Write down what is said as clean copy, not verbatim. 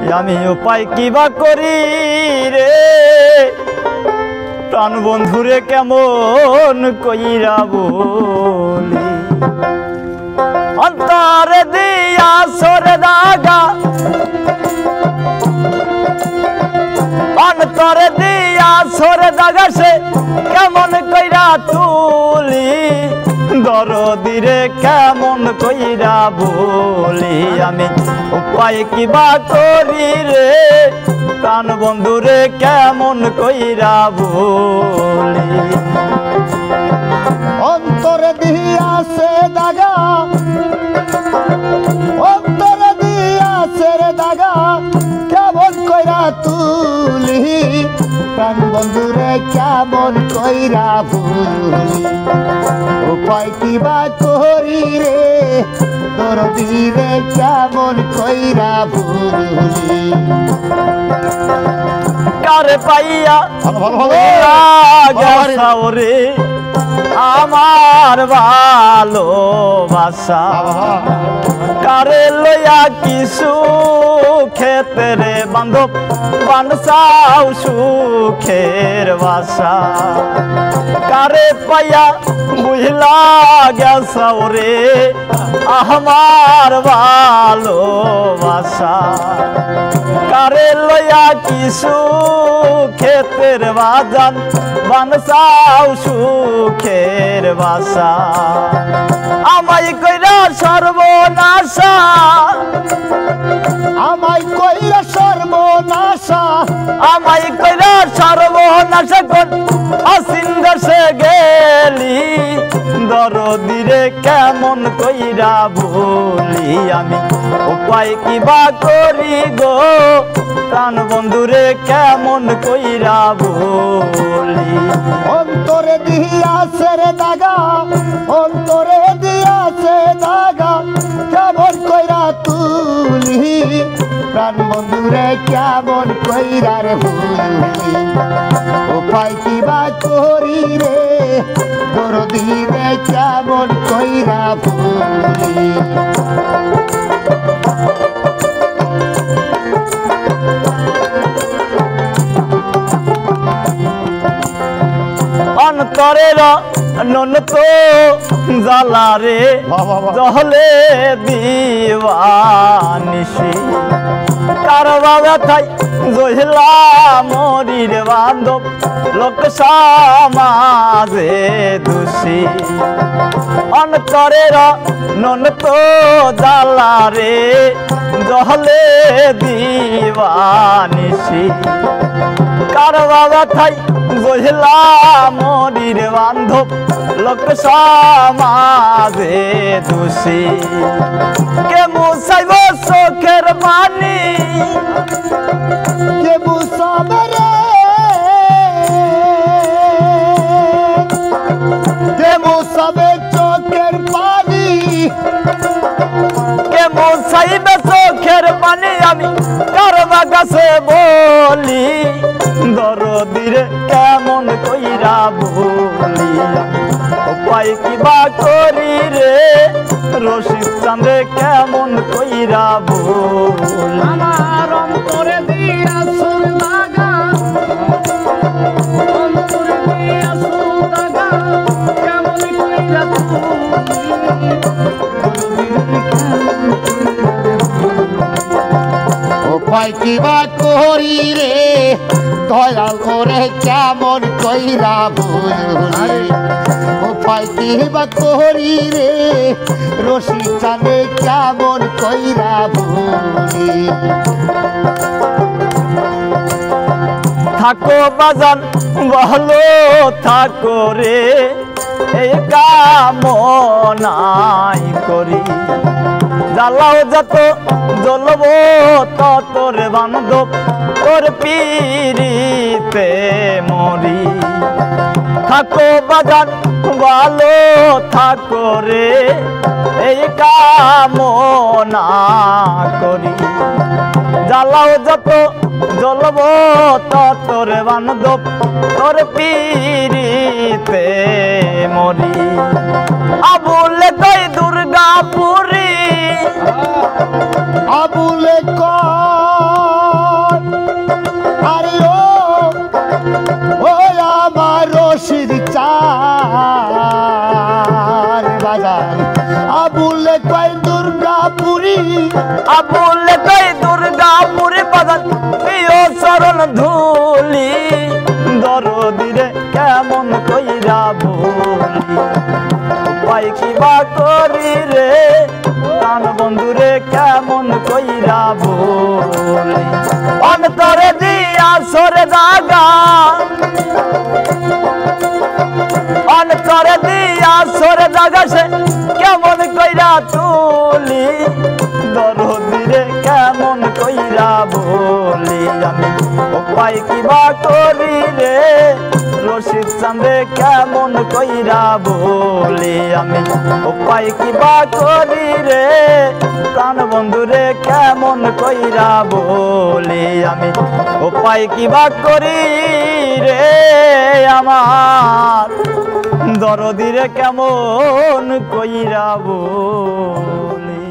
আমি উপায় কিবা করি রে প্রাণ বন্ধুরে কেমন কইরা বলি অন্তরে দিয়া সরে দাগা অন্তরে দিয়া সরে দাগা সে কেমন কইরা তুলি দরদিরে কেমন কইরা বলি আমি উপায় কিবা করি রে প্রাণ বন্ধুরে কেমন কইরা বলি অন্তরে দিয়াছে দাগা অন্তরে দিয়াছে রে দাগা কেমন কইরা তুলি প্রাণ বন্ধুরে কেমন কইরা ভুলি উপায় কিবা করি রে দরদিরে কেমন কইরা ভুলি কারে পাইয়া রে আমার ভালোবাসা কারে লইয়া কিছু খেতে রে বান্ধব বানসাও সুখের বাসা কারে পাইয়া বুঝলা গেছাও রে আমার ভালোবাসা কারে লইয়া কিছু খেতের বাজান বানসাও সুখের বাসা আমায় কইরা সর্বনাশা আমায় কইরা সর্বনাশা আমায় কইরা সর্বনাশা কোন অসীম দেশে গেলি দরদিরে কেমন কইরা বলি আমি উপায় কিবা করি গো প্রাণ বন্ধুরে কেমন কইরা বলি অন্তরে দিয়াছে রে দাগা অন্তরে দিয়াছে দাগা কেমন কইরা তুলি প্রাণ বন্ধুরে কেমন কইরা রে ভুলি উপায় কিবা করি রে দরদিরে কেমন কইরা ভুলি অন্তরের নন তো জ্বালা রে জহলে দিবানিসি কারবা ব্যথাই জহিলা মরির বান্ধব লোক সমাজে দোষী অন্তরের নন তো জ্বালা রে জহলে দিবানিসি কারবা ব্যথাই জহিলা মরির বান্ধব লোক সমাজে দোষী কে মুসাইব চোখের পানি কে মুসাবে রে কে মুসাবে চোখের পানি কে মুসাইবে চোখের পানি আমি কারবা কাছে বলি দরদিরে কেমন কইরা বলি উপায় কিবা করি রে রশিদ চাঁদে কেমন কইরা বলি আমার অন্তরে দিয়াছে দাগা অন্তরে দিয়াছে দাগা কেমন কইরা উপায় কিবা করি রে দয়াল করে কেমন কইরা ভুলি উপায় কিবা করি রে রশিদ চাঁদে কেমন কইরা ভুলি থাকো বাজান ভালো থাকো রে এই কামনাই করি জ্বালাও যত জ্বলব ততর বান্ধব তোর পিরিতে মরি থাকো বাজান ভালো থাকো রে এই কামনা করি জ্বালাও যত জ্বলব ততর বান্ধব তোর পিরিতে মরি আবুলে কই দুর্গাপুরী আবুলে কয় করি আবুলে কই দুর্গাপুরে বাজার প্রিয় চরণ ধুলি দরদিরে কেমন কইরা ভুলি উপায় কিবা করি রে প্রাণ বন্ধুরে কেমন কইরা ভুলি অন্তরে দিয়া সরে দাগা অন্তরে দিয়া সরে দাগা সে কেমন কইরা তুলি দরদিরে কেমন কইরা বলি আমি উপায় কিবা করি রে রশিদ চাঁদে কেমন কইরা বলি আমি উপায় কিবা করি রে প্রাণ বন্ধুরে কেমন কইরা বলি আমি উপায় কিবা করি রে আমার দরদিরে কেমন কইরা বলি।